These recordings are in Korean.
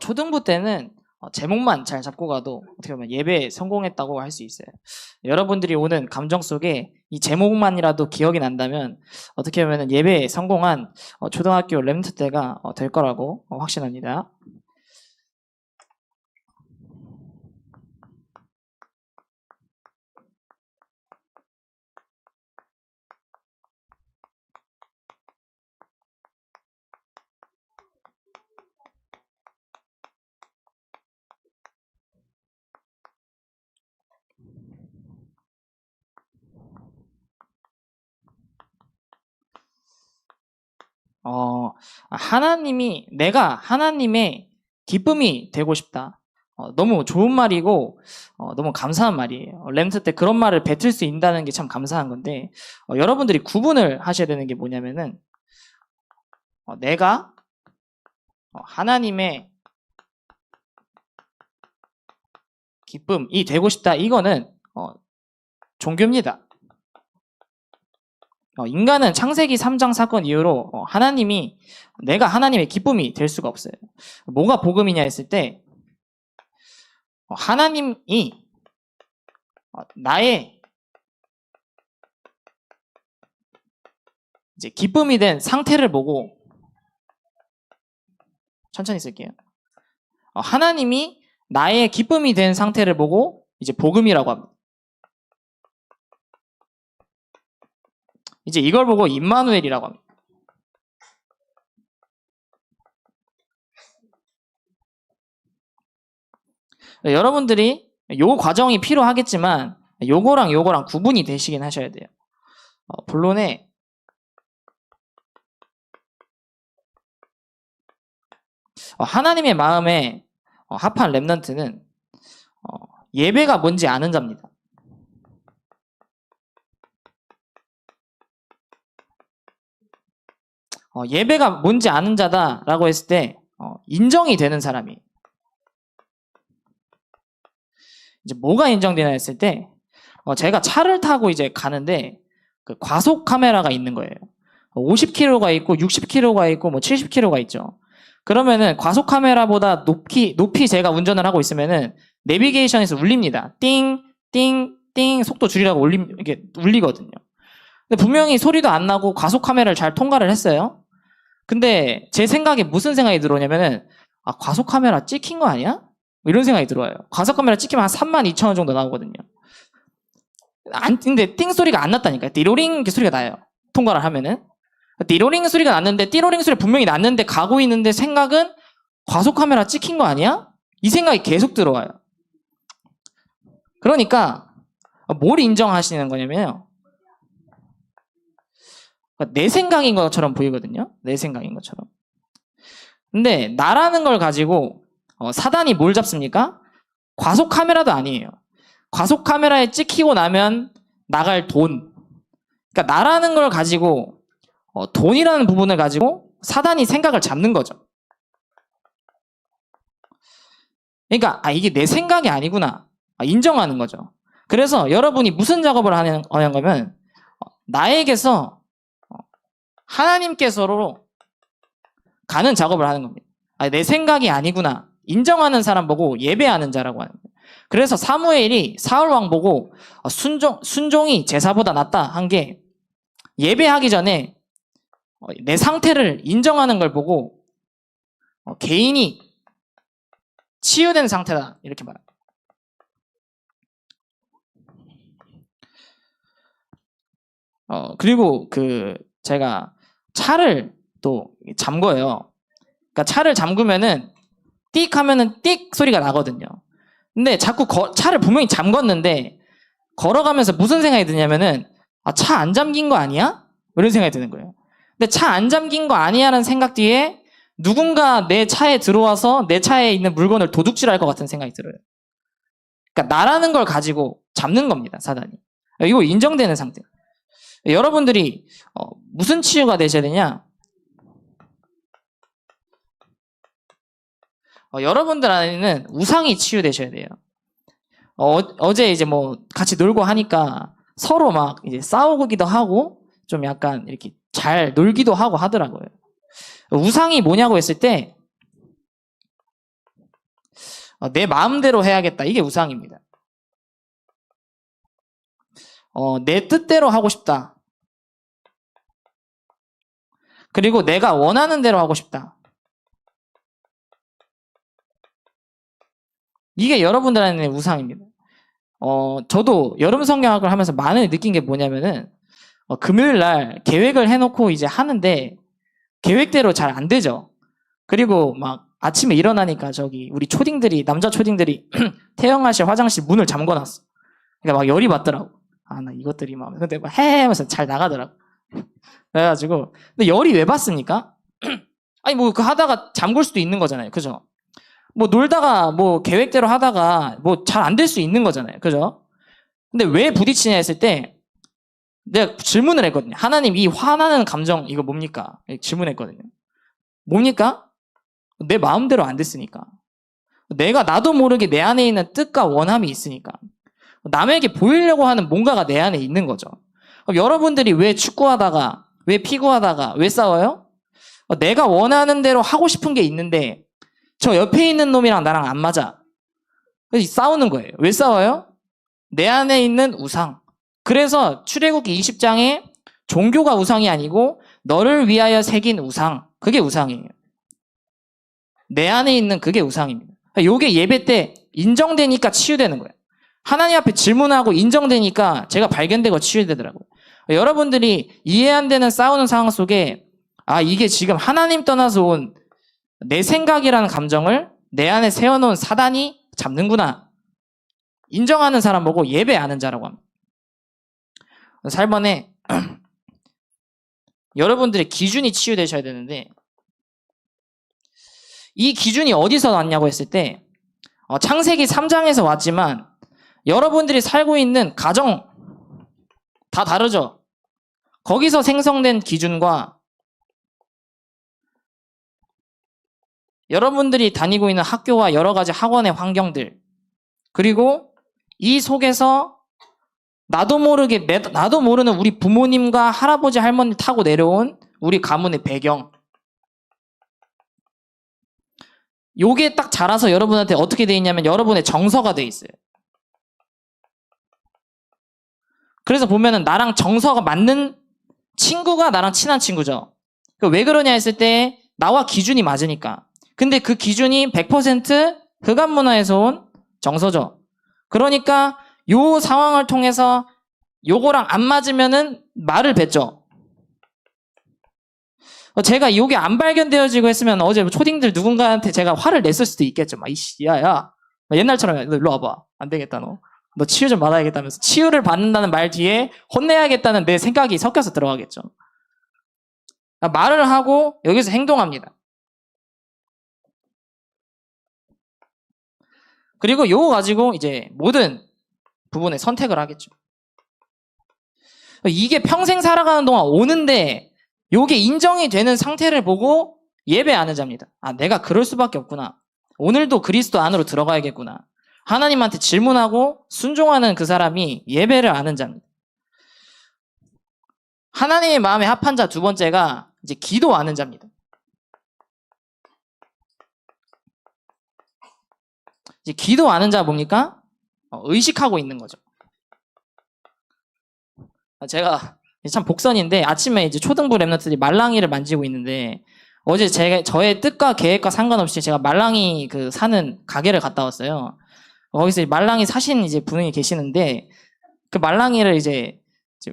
초등부 때는 제목만 잘 잡고 가도 어떻게 보면 예배에 성공했다고 할 수 있어요. 여러분들이 오는 감정 속에 이 제목만이라도 기억이 난다면 어떻게 보면 예배에 성공한 초등학교 렘트 때가 될 거라고 확신합니다. 내가 하나님의 기쁨이 되고 싶다. 너무 좋은 말이고, 너무 감사한 말이에요. 렘트 때 그런 말을 뱉을 수 있다는 게 참 감사한 건데, 여러분들이 구분을 하셔야 되는 게 뭐냐면은, 내가 하나님의 기쁨이 되고 싶다. 이거는 종교입니다. 인간은 창세기 3장 사건 이후로 내가 하나님의 기쁨이 될 수가 없어요. 뭐가 복음이냐 했을 때 하나님이 나의 이제 기쁨이 된 상태를 보고 천천히 쓸게요. 하나님이 나의 기쁨이 된 상태를 보고 이제 복음이라고 합니다. 이제 이걸 보고 임마누엘이라고 합니다. 여러분들이 요 과정이 필요하겠지만 요거랑 구분이 되시긴 하셔야 돼요. 본론에 하나님의 마음에 합한 렘넌트는 예배가 뭔지 아는 자입니다. 예배가 뭔지 아는 자다라고 했을 때 인정이 되는 사람이 이제 뭐가 인정되나 했을 때 제가 차를 타고 이제 가는데 그 과속 카메라가 있는 거예요. 50km가 있고 60km가 있고 뭐 70km가 있죠. 그러면은 과속 카메라보다 높이 제가 운전을 하고 있으면은 내비게이션에서 울립니다. 띵, 띵, 띵 속도 줄이라고 이게 울리거든요. 근데 분명히 소리도 안 나고 과속 카메라를 잘 통과를 했어요. 근데 제 생각에 무슨 생각이 들어오냐면은 과속 카메라 찍힌 거 아니야? 이런 생각이 들어와요. 과속 카메라 찍히면 한 32,000원 정도 나오거든요. 근데 띵 소리가 안 났다니까요. 띠로링 소리가 나요. 통과를 하면은. 띠로링 소리가 났는데 띠로링 소리 분명히 났는데 가고 있는데 생각은 과속 카메라 찍힌 거 아니야? 이 생각이 계속 들어와요. 그러니까 뭘 인정하시는 거냐면요. 내 생각인 것처럼 보이거든요. 내 생각인 것처럼. 근데 나라는 걸 가지고 사단이 뭘 잡습니까? 과속 카메라도 아니에요. 과속 카메라에 찍히고 나면 나갈 돈. 그러니까 나라는 걸 가지고 돈이라는 부분을 가지고 사단이 생각을 잡는 거죠. 그러니까 이게 내 생각이 아니구나. 인정하는 거죠. 그래서 여러분이 무슨 작업을 하는 거면 나에게서 하나님께서로 가는 작업을 하는 겁니다. 내 생각이 아니구나. 인정하는 사람 보고 예배하는 자라고 하는 거예요. 그래서 사무엘이 사울왕 보고 순종이 제사보다 낫다 한 게 예배하기 전에 내 상태를 인정하는 걸 보고 개인이 치유된 상태다 이렇게 말합니다. 그리고 제가 차를 또 잠궈요. 그러니까 차를 잠그면은 띡 하면은 띡 소리가 나거든요. 근데 자꾸 차를 분명히 잠궜는데 걸어가면서 무슨 생각이 드냐면은 차 안 잠긴 거 아니야? 이런 생각이 드는 거예요. 근데 차 안 잠긴 거 아니야라는 생각 뒤에 누군가 내 차에 들어와서 내 차에 있는 물건을 도둑질할 것 같은 생각이 들어요. 그러니까 나라는 걸 가지고 잡는 겁니다, 사단이. 이거 인정되는 상태. 여러분들이 무슨 치유가 되셔야 되냐? 여러분들 안에는 우상이 치유되셔야 돼요. 어제 이제 뭐 같이 놀고 하니까 서로 막 이제 싸우기도 하고 좀 약간 이렇게 잘 놀기도 하고 하더라고요. 우상이 뭐냐고 했을 때 내 마음대로 해야겠다. 이게 우상입니다. 내 뜻대로 하고 싶다. 그리고 내가 원하는 대로 하고 싶다. 이게 여러분들한테 우상입니다. 저도 여름 성경학을 하면서 많이 느낀 게 뭐냐면은, 금요일 날 계획을 해놓고 이제 하는데, 계획대로 잘 안 되죠. 그리고 막 아침에 일어나니까 우리 초딩들이, 남자 초딩들이 태영아씨 화장실 문을 잠궈놨어. 그러니까 막 열이 받더라고. 나 이것들이 막, 근데 막 하면서 잘 나가더라고. 그래가지고, 근데 열이 왜 받습니까? 아니, 뭐, 하다가 잠글 수도 있는 거잖아요. 그죠? 뭐, 놀다가, 뭐, 계획대로 하다가, 뭐, 잘 안 될 수 있는 거잖아요. 그죠? 근데 왜 부딪히냐 했을 때, 내가 질문을 했거든요. 하나님, 이 화나는 감정, 이거 뭡니까? 질문했거든요. 뭡니까? 내 마음대로 안 됐으니까. 나도 모르게 내 안에 있는 뜻과 원함이 있으니까. 남에게 보이려고 하는 뭔가가 내 안에 있는 거죠. 그럼 여러분들이 왜 축구하다가, 왜 피구하다가, 왜 싸워요? 내가 원하는 대로 하고 싶은 게 있는데, 저 옆에 있는 놈이랑 나랑 안 맞아. 그래서 싸우는 거예요. 왜 싸워요? 내 안에 있는 우상. 그래서 출애굽기 20장에 종교가 우상이 아니고 너를 위하여 새긴 우상. 그게 우상이에요. 내 안에 있는 그게 우상입니다. 요게 예배 때 인정되니까 치유되는 거예요. 하나님 앞에 질문하고 인정되니까 제가 발견되고 치유되더라고요. 여러분들이 이해 안 되는 싸우는 상황 속에 이게 지금 하나님 떠나서 온 내 생각이라는 감정을 내 안에 세워놓은 사단이 잡는구나. 인정하는 사람 보고 예배하는 자라고 합니다. 살번에 여러분들의 기준이 치유되셔야 되는데 이 기준이 어디서 왔냐고 했을 때 창세기 3장에서 왔지만 여러분들이 살고 있는 가정 다 다르죠. 거기서 생성된 기준과 여러분들이 다니고 있는 학교와 여러 가지 학원의 환경들 그리고 이 속에서 나도 모르는 우리 부모님과 할아버지 할머니 타고 내려온 우리 가문의 배경 요게 딱 자라서 여러분한테 어떻게 돼 있냐면 여러분의 정서가 돼 있어요. 그래서 보면은 나랑 정서가 맞는 친구가 나랑 친한 친구죠. 왜 그러냐 했을 때 나와 기준이 맞으니까. 근데 그 기준이 100% 흑암 문화에서 온 정서죠. 그러니까 요 상황을 통해서 요거랑 안 맞으면은 말을 뱉죠. 제가 요게 안 발견되어지고 했으면 어제 초딩들 누군가한테 제가 화를 냈을 수도 있겠죠. 막 이씨 야야 옛날처럼 너 일로 와봐. 안 되겠다 너 치유 좀 받아야겠다면서 치유를 받는다는 말 뒤에 혼내야겠다는 내 생각이 섞여서 들어가겠죠. 말을 하고 여기서 행동합니다. 그리고 요거 가지고 이제 모든 부분에 선택을 하겠죠. 이게 평생 살아가는 동안 오는데 요게 인정이 되는 상태를 보고 예배하는 자입니다. 내가 그럴 수밖에 없구나. 오늘도 그리스도 안으로 들어가야겠구나. 하나님한테 질문하고 순종하는 그 사람이 예배를 아는 자입니다. 하나님의 마음에 합한 자 두 번째가 이제 기도하는 자입니다. 이제 기도하는 자 뭡니까? 의식하고 있는 거죠. 제가 참 복선인데 아침에 이제 초등부 랩런트들이 말랑이를 만지고 있는데 어제 저의 뜻과 계획과 상관없이 제가 말랑이 사는 가게를 갔다 왔어요. 거기서 말랑이 사신 이제 분이 계시는데 그 말랑이를 이제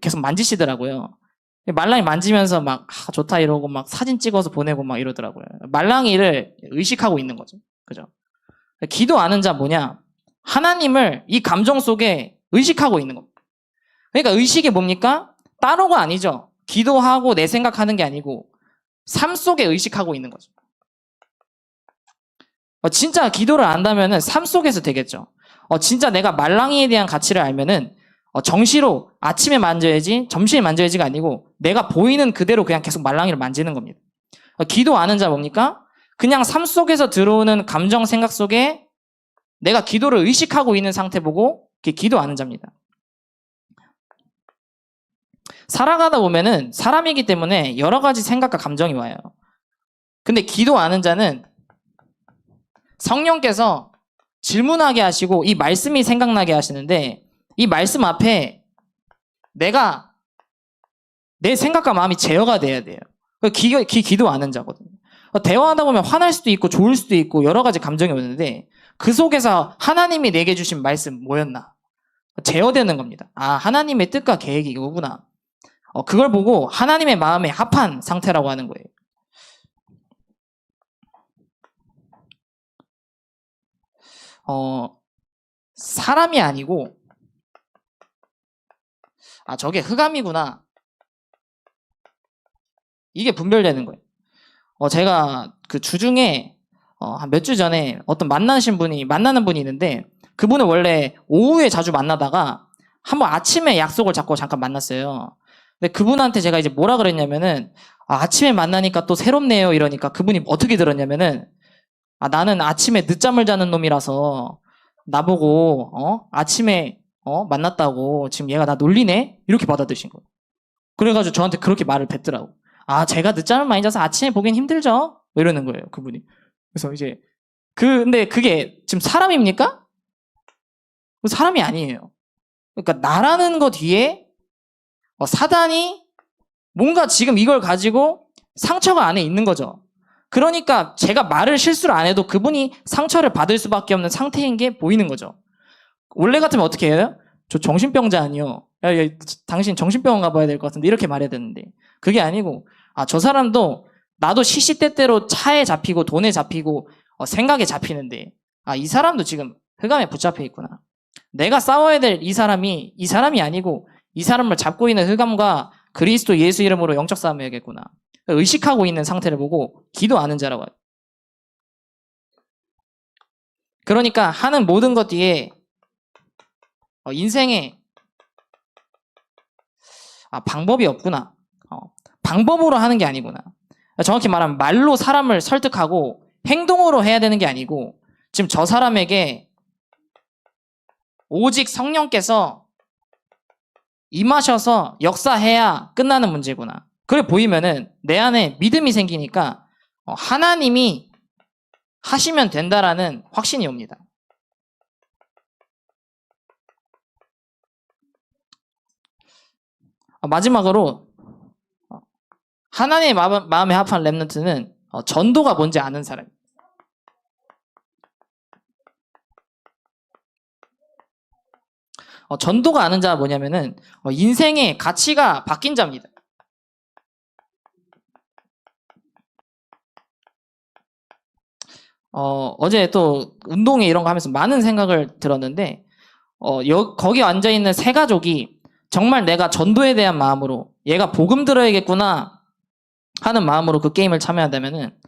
계속 만지시더라고요. 말랑이 만지면서 막 좋다 이러고 막 사진 찍어서 보내고 막 이러더라고요. 말랑이를 의식하고 있는 거죠. 그죠? 기도하는 자 뭐냐? 하나님을 이 감정 속에 의식하고 있는 겁니다. 그러니까 의식이 뭡니까? 따로가 아니죠. 기도하고 내 생각하는 게 아니고 삶 속에 의식하고 있는 거죠. 진짜 기도를 안다면은 삶 속에서 되겠죠. 진짜 내가 말랑이에 대한 가치를 알면은 정시로 아침에 만져야지 점심에 만져야지가 아니고 내가 보이는 그대로 그냥 계속 말랑이를 만지는 겁니다. 기도하는 자 뭡니까? 그냥 삶 속에서 들어오는 감정 생각 속에 내가 기도를 의식하고 있는 상태 보고 기도하는 자입니다. 살아가다 보면은 사람이기 때문에 여러 가지 생각과 감정이 와요. 근데 기도하는 자는 성령께서 질문하게 하시고 이 말씀이 생각나게 하시는데 이 말씀 앞에 내가 내 생각과 마음이 제어가 돼야 돼요. 기도 안 하는 자거든요. 대화하다 보면 화날 수도 있고 좋을 수도 있고 여러 가지 감정이 오는데 그 속에서 하나님이 내게 주신 말씀 뭐였나? 제어되는 겁니다. 아, 하나님의 뜻과 계획이 이거구나. 그걸 보고 하나님의 마음에 합한 상태라고 하는 거예요. 사람이 아니고, 아, 저게 흑암이구나. 이게 분별되는 거예요. 제가 그 주중에, 한 몇 주 전에 어떤 만나는 분이 있는데, 그분은 원래 오후에 자주 만나다가 한번 아침에 약속을 잡고 잠깐 만났어요. 근데 그분한테 제가 이제 뭐라 그랬냐면은, 아침에 만나니까 또 새롭네요. 이러니까 그분이 어떻게 들었냐면은, 나는 아침에 늦잠을 자는 놈이라서 나보고 아침에 만났다고 지금 얘가 나 놀리네? 이렇게 받아들이신 거예요. 그래가지고 저한테 그렇게 말을 뱉더라고. 제가 늦잠을 많이 자서 아침에 보긴 힘들죠? 뭐 이러는 거예요, 그분이. 그래서 이제 근데 그게 지금 사람입니까? 사람이 아니에요. 그러니까 나라는 거 뒤에 사단이 뭔가 지금 이걸 가지고 상처가 안에 있는 거죠. 그러니까 제가 말을 실수를 안 해도 그분이 상처를 받을 수밖에 없는 상태인 게 보이는 거죠. 원래 같으면 어떻게 해요? 저 정신병자 아니요. 야, 당신 정신병원 가봐야 될 것 같은데 이렇게 말해야 되는데 그게 아니고 저 사람도 나도 시시때때로 차에 잡히고 돈에 잡히고 생각에 잡히는데 이 사람도 지금 흑암에 붙잡혀 있구나. 내가 싸워야 될 이 사람이 아니고 이 사람을 잡고 있는 흑암과 그리스도 예수 이름으로 영적 싸움을 해야겠구나. 의식하고 있는 상태를 보고 기도하는 자라고 해요. 그러니까 하는 모든 것 뒤에 인생에 방법이 없구나. 방법으로 하는 게 아니구나. 정확히 말하면 말로 사람을 설득하고 행동으로 해야 되는 게 아니고 지금 저 사람에게 오직 성령께서 임하셔서 역사해야 끝나는 문제구나. 그래 보이면은 내 안에 믿음이 생기니까 하나님이 하시면 된다라는 확신이 옵니다. 마지막으로 하나님의 마음에 합한 렘넌트는 전도가 뭔지 아는 사람. 전도가 아는 자가 뭐냐면은 인생의 가치가 바뀐 자입니다. 어제 또 운동회 이런 거 하면서 많은 생각을 들었는데 거기 앉아있는 세 가족이 정말 내가 전도에 대한 마음으로 얘가 복음 들어야겠구나 하는 마음으로 그 게임을 참여한다면은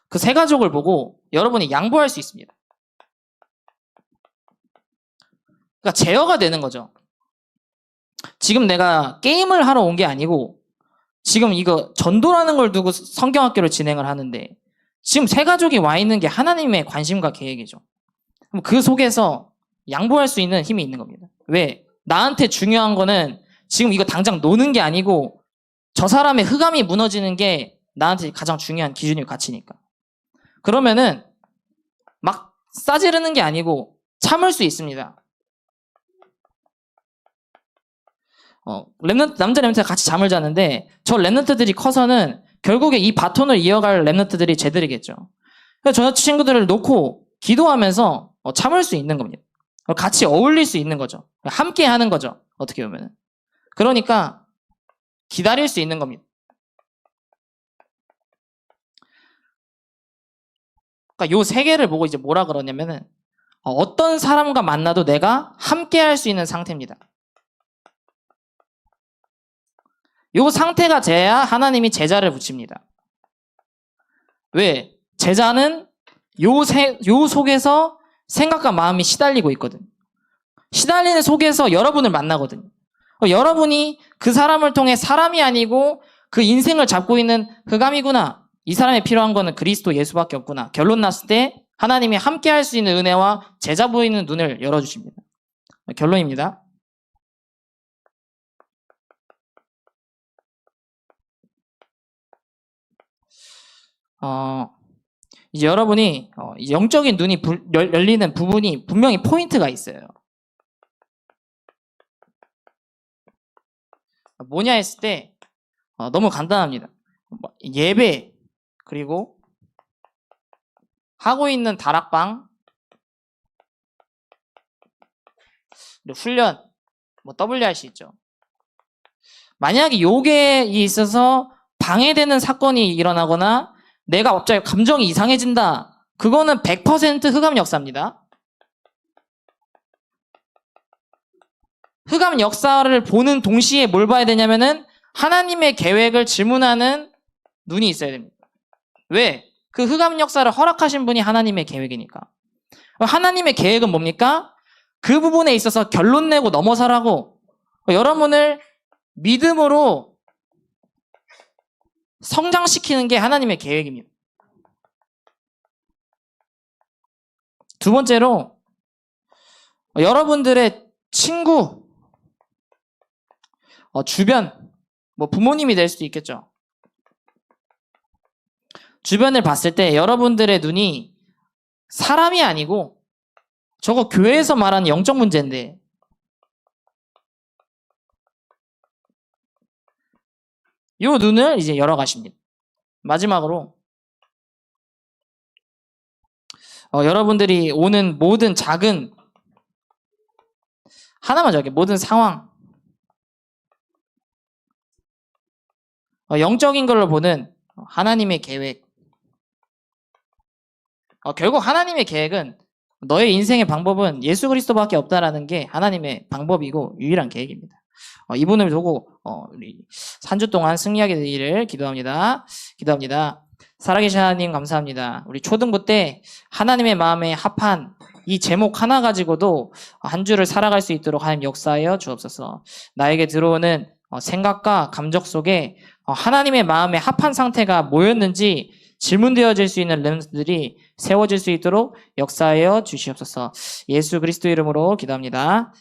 그 세 가족을 보고 여러분이 양보할 수 있습니다. 그러니까 제어가 되는 거죠. 지금 내가 게임을 하러 온 게 아니고 지금 이거 전도라는 걸 두고 성경학교를 진행을 하는데 지금 세 가족이 와 있는 게 하나님의 관심과 계획이죠. 그럼 그 속에서 양보할 수 있는 힘이 있는 겁니다. 왜? 나한테 중요한 거는 지금 이거 당장 노는 게 아니고 저 사람의 흑암이 무너지는 게 나한테 가장 중요한 기준이고 가치니까. 그러면은 막 싸지르는 게 아니고 참을 수 있습니다. 남자 랩런트가 같이 잠을 자는데 저 랩런트들이 커서는 결국에 이 바톤을 이어갈 랩런트들이 쟤들이겠죠. 저 친구들을 놓고 기도하면서 참을 수 있는 겁니다. 같이 어울릴 수 있는 거죠. 함께 하는 거죠. 어떻게 보면. 그러니까 기다릴 수 있는 겁니다. 그러니까 요 세 개를 보고 이제 뭐라 그러냐면은 어떤 사람과 만나도 내가 함께 할 수 있는 상태입니다. 요 상태가 돼야 하나님이 제자를 붙입니다. 왜? 제자는 요 속에서 생각과 마음이 시달리고 있거든. 시달리는 속에서 여러분을 만나거든요. 여러분이 그 사람을 통해 사람이 아니고 그 인생을 잡고 있는 흑암이구나. 이 사람에 필요한 거는 그리스도 예수밖에 없구나. 결론 났을 때 하나님이 함께 할 수 있는 은혜와 제자 보이는 눈을 열어주십니다. 결론입니다. 이제 여러분이 영적인 눈이 열리는 부분이 분명히 포인트가 있어요. 뭐냐 했을 때 너무 간단합니다. 예배 그리고 하고 있는 다락방 훈련 WRC 있죠. 만약에 요게 있어서 방해되는 사건이 일어나거나 내가 갑자기 감정이 이상해진다. 그거는 100% 흑암 역사입니다. 흑암 역사를 보는 동시에 뭘 봐야 되냐면은 하나님의 계획을 질문하는 눈이 있어야 됩니다. 왜? 그 흑암 역사를 허락하신 분이 하나님의 계획이니까. 하나님의 계획은 뭡니까? 그 부분에 있어서 결론 내고 넘어서라고 여러분을 믿음으로 성장시키는 게 하나님의 계획입니다. 두 번째로 여러분들의 친구, 주변, 부모님이 될 수도 있겠죠. 주변을 봤을 때 여러분들의 눈이 사람이 아니고 저거 교회에서 말하는 영적 문제인데 이 눈을 이제 열어가십니다. 마지막으로 여러분들이 오는 모든 작은 하나만 적게 모든 상황 영적인 걸로 보는 하나님의 계획 결국 하나님의 계획은 너의 인생의 방법은 예수 그리스도밖에 없다라는 게 하나님의 방법이고 유일한 계획입니다. 이분을 두고 우리 3주 동안 승리하게 되기를 기도합니다. 살아계신 하나님 감사합니다. 우리 초등부 때 하나님의 마음에 합한 이 제목 하나 가지고도 한 주를 살아갈 수 있도록 하나님 역사하여 주옵소서. 나에게 들어오는 생각과 감정 속에 하나님의 마음에 합한 상태가 뭐였는지 질문되어질 수 있는 렘들이 세워질 수 있도록 역사하여 주시옵소서. 예수 그리스도 이름으로 기도합니다.